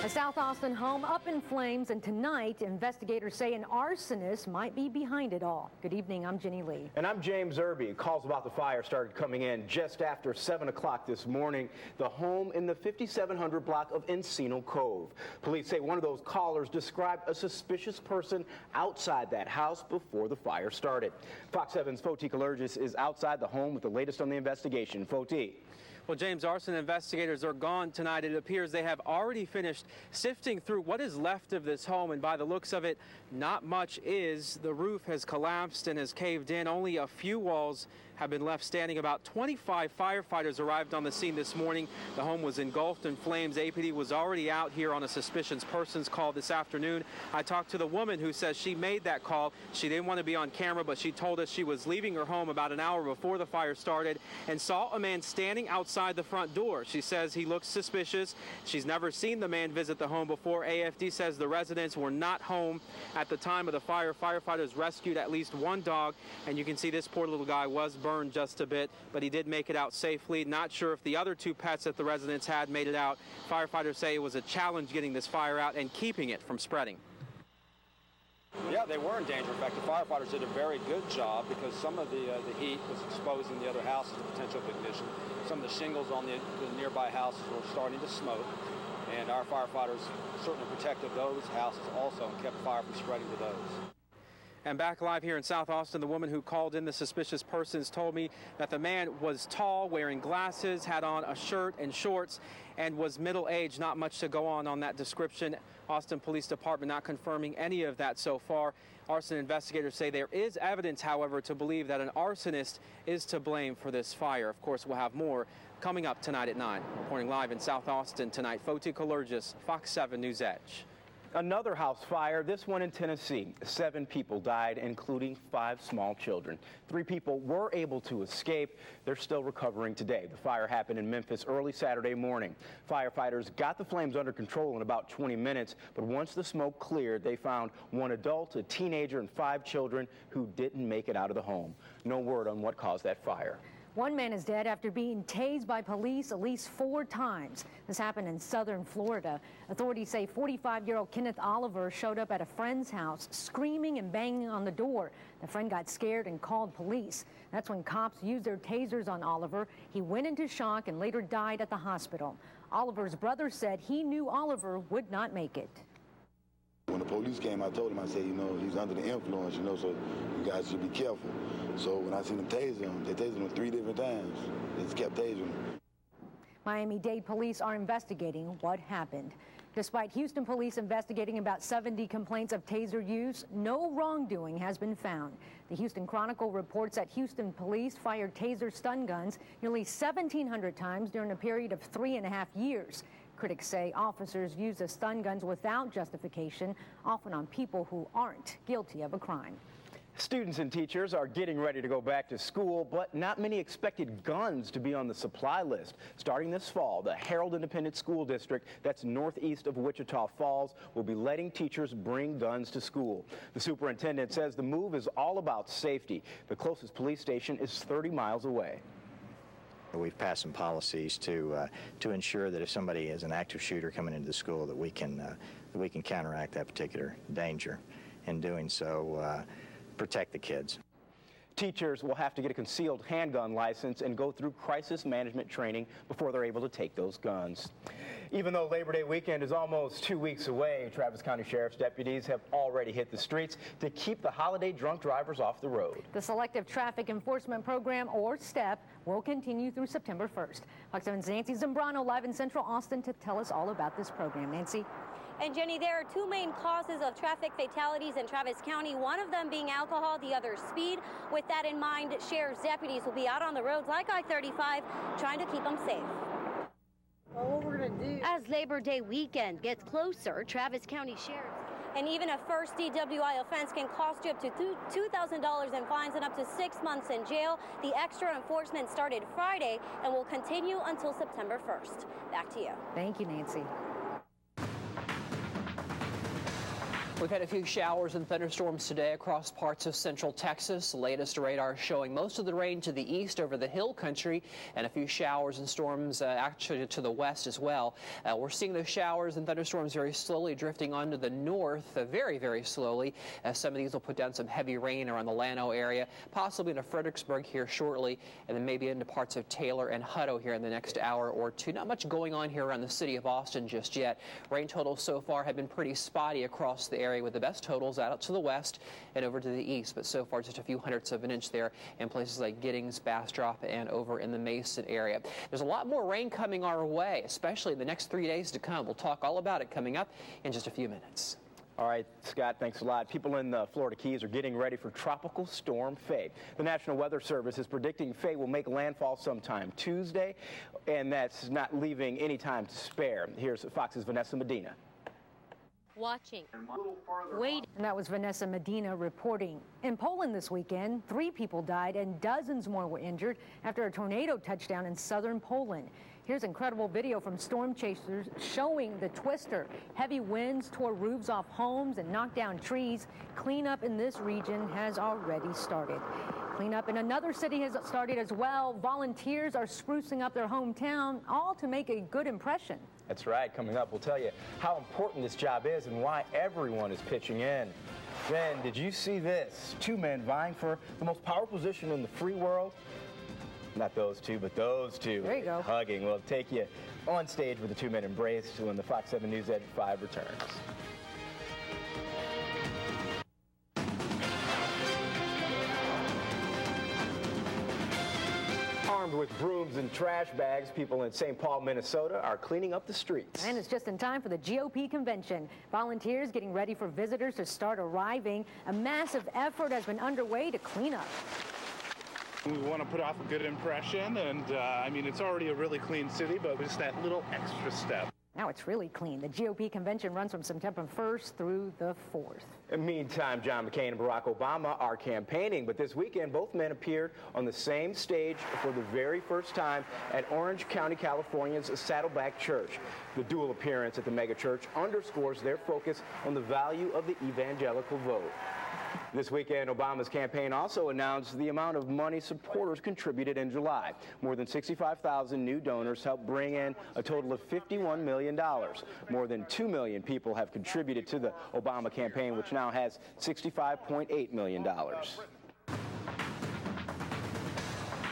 A South Austin home up in flames, and tonight investigators say an arsonist might be behind it all. Good evening, I'm Jenny Lee. And I'm James Irby. Calls about the fire started coming in just after 7 o'clock this morning. The home in the 5700 block of Encino Cove. Police say one of those callers described a suspicious person outside that house before the fire started. Fox 7's Foti Kalergis is outside the home with the latest on the investigation. Foti. Well, James, arson investigators are gone tonight. It appears they have already finished sifting through what is left of this home, and by the looks of it, not much is. The roof has collapsed and has caved in. Only a few walls have been left standing. About 25 firefighters arrived on the scene this morning. The home was engulfed in flames. APD was already out here on a suspicious persons call this afternoon. I talked to the woman who says she made that call. She didn't want to be on camera, but she told us she was leaving her home about an hour before the fire started and saw a man standing outside the front door. She says he looks suspicious. She's never seen the man visit the home before. AFD says the residents were not home at the time of the fire. Firefighters rescued at least one dog, and you can see this poor little guy was burned just a bit, but he did make it out safely. Not sure if the other two pets that the residents had made it out. Firefighters say it was a challenge getting this fire out and keeping it from spreading. Yeah, they were in danger. In fact, the firefighters did a very good job because some of the heat was exposing the other houses to potential ignition. Some of the shingles on the nearby houses were starting to smoke, and our firefighters certainly protected those houses also and kept fire from spreading to those. And back live here in South Austin, the woman who called in the suspicious persons told me that the man was tall, wearing glasses, had on a shirt and shorts, and was middle-aged. Not much to go on that description. Austin Police Department not confirming any of that so far. Arson investigators say there is evidence, however, to believe that an arsonist is to blame for this fire. Of course, we'll have more coming up tonight at 9. Reporting live in South Austin tonight, Foti Kalergis, Fox 7 News Edge. Another house fire, this one in Tennessee. 7 people died, including 5 small children. 3 people were able to escape. They're still recovering today. The fire happened in Memphis early Saturday morning. Firefighters got the flames under control in about 20 minutes, but once the smoke cleared, they found 1 adult, a teenager, and 5 children who didn't make it out of the home. No word on what caused that fire. 1 man is dead after being tased by police at least 4 times. This happened in southern Florida. Authorities say 45-year-old Kenneth Oliver showed up at a friend's house screaming and banging on the door. The friend got scared and called police. That's when cops used their tasers on Oliver. He went into shock and later died at the hospital. Oliver's brother said he knew Oliver would not make it. When the police came, I told him, I said, he's under the influence, so you guys should be careful. So when I seen them tase him, they tased him 3 different times. They just kept tasing him. Miami-Dade police are investigating what happened. Despite Houston police investigating about 70 complaints of taser use, no wrongdoing has been found. The Houston Chronicle reports that Houston police fired taser stun guns nearly 1,700 times during a period of 3.5 years. Critics say officers use the stun guns without justification, often on people who aren't guilty of a crime. Students and teachers are getting ready to go back to school, but not many expected guns to be on the supply list. Starting this fall, the Harold Independent School District, that's northeast of Wichita Falls, will be letting teachers bring guns to school. The superintendent says the move is all about safety. The closest police station is 30 miles away. We've passed some policies to ensure that if somebody is an active shooter coming into the school, that we can counteract that particular danger. In doing so, protect the kids. Teachers will have to get a concealed handgun license and go through crisis management training before they're able to take those guns. Even though Labor Day weekend is almost 2 weeks away, Travis County Sheriff's deputies have already hit the streets to keep the holiday drunk drivers off the road. The Selective Traffic Enforcement Program, or STEP, will continue through September 1st. Fox 7's Nancy Zambrano live in Central Austin to tell us all about this program. Nancy? And Jenny, there are 2 main causes of traffic fatalities in Travis County, one of them being alcohol, the other speed. With that in mind, sheriff's deputies will be out on the roads like I-35 trying to keep them safe. Well, what we're going to do. As Labor Day weekend gets closer, Travis County Sheriff. And even a first DWI offense can cost you up to $2,000 in fines and up to 6 months in jail. The extra enforcement started Friday and will continue until September 1st. Back to you. Thank you, Nancy. We've had a few showers and thunderstorms today across parts of central Texas. The latest radar showing most of the rain to the east over the hill country and a few showers and storms actually to the west as well. We're seeing those showers and thunderstorms very slowly drifting onto the north, very, very slowly. Some of these will put down some heavy rain around the Llano area, possibly into Fredericksburg here shortly, and then maybe into parts of Taylor and Hutto here in the next hour or two. Not much going on here around the city of Austin just yet. Rain totals so far have been pretty spotty across the area, with the best totals out to the west and over to the east, but so far just a few hundredths of an inch there in places like Giddings, Bastrop, and over in the Mason area. There's a lot more rain coming our way, especially in the next 3 days to come. We'll talk all about it coming up in just a few minutes. All right, Scott, thanks a lot. People in the Florida Keys are getting ready for Tropical Storm Faye. The National Weather Service is predicting Faye will make landfall sometime Tuesday, and that's not leaving any time to spare. Here's Fox's Vanessa Medina. Watching. Wait. And that was Vanessa Medina reporting. In Poland this weekend, 3 people died and dozens more were injured after a tornado touched down in southern Poland. Here's incredible video from storm chasers showing the twister. Heavy winds tore roofs off homes and knocked down trees. Cleanup in this region has already started. Cleanup in another city has started as well. Volunteers are sprucing up their hometown, all to make a good impression. That's right. Coming up, we'll tell you how important this job is and why everyone is pitching in. Then, did you see this? 2 men vying for the most powerful position in the free world. Not those two, but those two. There you go. Hugging. We'll take you on stage with the 2-minute embrace when the Fox 7 News at 5 returns. Armed with brooms and trash bags, people in St. Paul, Minnesota are cleaning up the streets. And it's just in time for the GOP convention. Volunteers getting ready for visitors to start arriving. A massive effort has been underway to clean up. We want to put off a good impression, and I mean, it's already a really clean city, but just that little extra step. Now it's really clean. The GOP convention runs from September 1st through the 4th. In the meantime, John McCain and Barack Obama are campaigning, but this weekend both men appeared on the same stage for the very first time at Orange County, California's Saddleback Church. The dual appearance at the mega church underscores their focus on the value of the evangelical vote. This weekend, Obama's campaign also announced the amount of money supporters contributed in July. More than 65,000 new donors helped bring in a total of $51 million. More than 2 million people have contributed to the Obama campaign, which now has $65.8 million.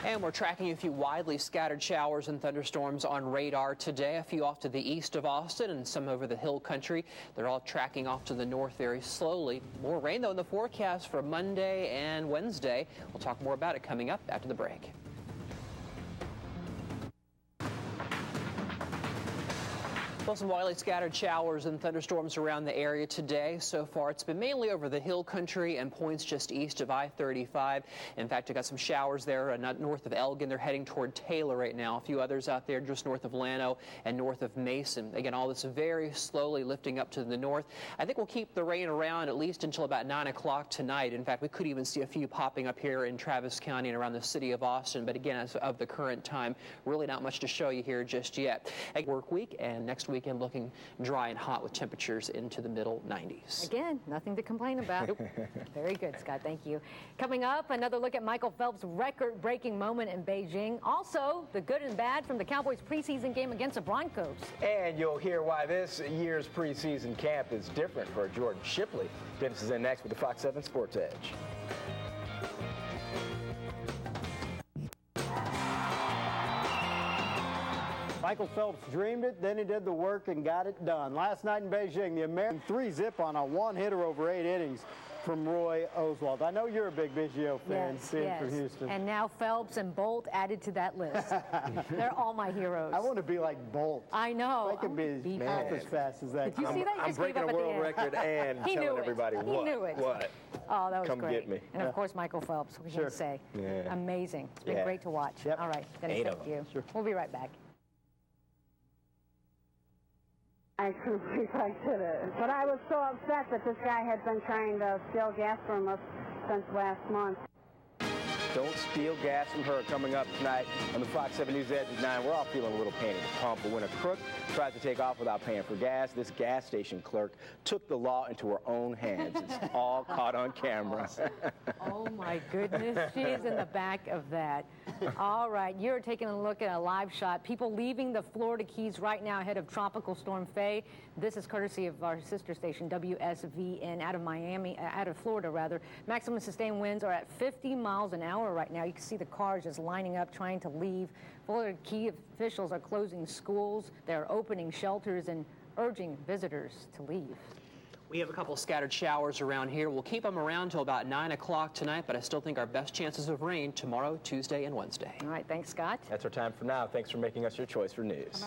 And we're tracking a few widely scattered showers and thunderstorms on radar today. A few off to the east of Austin and some over the hill country. They're all tracking off to the north very slowly. More rain, though, in the forecast for Monday and Wednesday. We'll talk more about it coming up after the break. Well, some widely scattered showers and thunderstorms around the area today. So far, it's been mainly over the hill country and points just east of I-35. In fact, I got some showers there not north of Elgin. They're heading toward Taylor right now. A few others out there just north of Llano and north of Mason. Again, all this very slowly lifting up to the north. I think we'll keep the rain around at least until about 9 o'clock tonight. In fact, we could even see a few popping up here in Travis County and around the city of Austin. But again, as of the current time, really not much to show you here just yet. A work week and next weekend looking dry and hot with temperatures into the middle 90s. Again, nothing to complain about. Very good, Scott. Thank you. Coming up, another look at Michael Phelps' record-breaking moment in Beijing. Also, the good and bad from the Cowboys preseason game against the Broncos. And you'll hear why this year's preseason camp is different for Jordan Shipley. Dennis is in next with the Fox 7 Sports Edge. Michael Phelps dreamed it, then he did the work and got it done. Last night in Beijing, the American 3-zip on a one-hitter over 8 innings from Roy Oswald. I know you're a big Biggio fan, being from Houston. And now Phelps and Bolt added to that list. They're all my heroes. I want to be like Bolt. I know. I can be half as fast as that. Did you see that? I'm breaking a world record and telling everybody what. He knew it. What? Oh, that was Come great. get me. And of course, Michael Phelps, we can say. Yeah. Amazing. It's been great to watch. Yep. All right, Dennis, thank you. Sure. We'll be right back. I truly liked it. But I was so upset that this guy had been trying to steal gas from us since last month. Don't steal gas from her. Coming up tonight on the Fox 7 News Edge at 9. We're all feeling a little pain at the pump, but when a crook tries to take off without paying for gas, this gas station clerk took the law into her own hands. It's all caught on camera. Oh my goodness, she is in the back of that. All right, you're taking a look at a live shot. People leaving the Florida Keys right now ahead of Tropical Storm Faye. This is courtesy of our sister station, WSVN, out of Florida rather. Maximum sustained winds are at 50 miles an hour right now. You can see the cars just lining up trying to leave. Florida Key officials are closing schools. They're opening shelters and urging visitors to leave. We have a couple scattered showers around here. We'll keep them around till about 9 o'clock tonight, but I still think our best chances of rain tomorrow, Tuesday, and Wednesday. All right, thanks, Scott. That's our time for now. Thanks for making us your choice for news.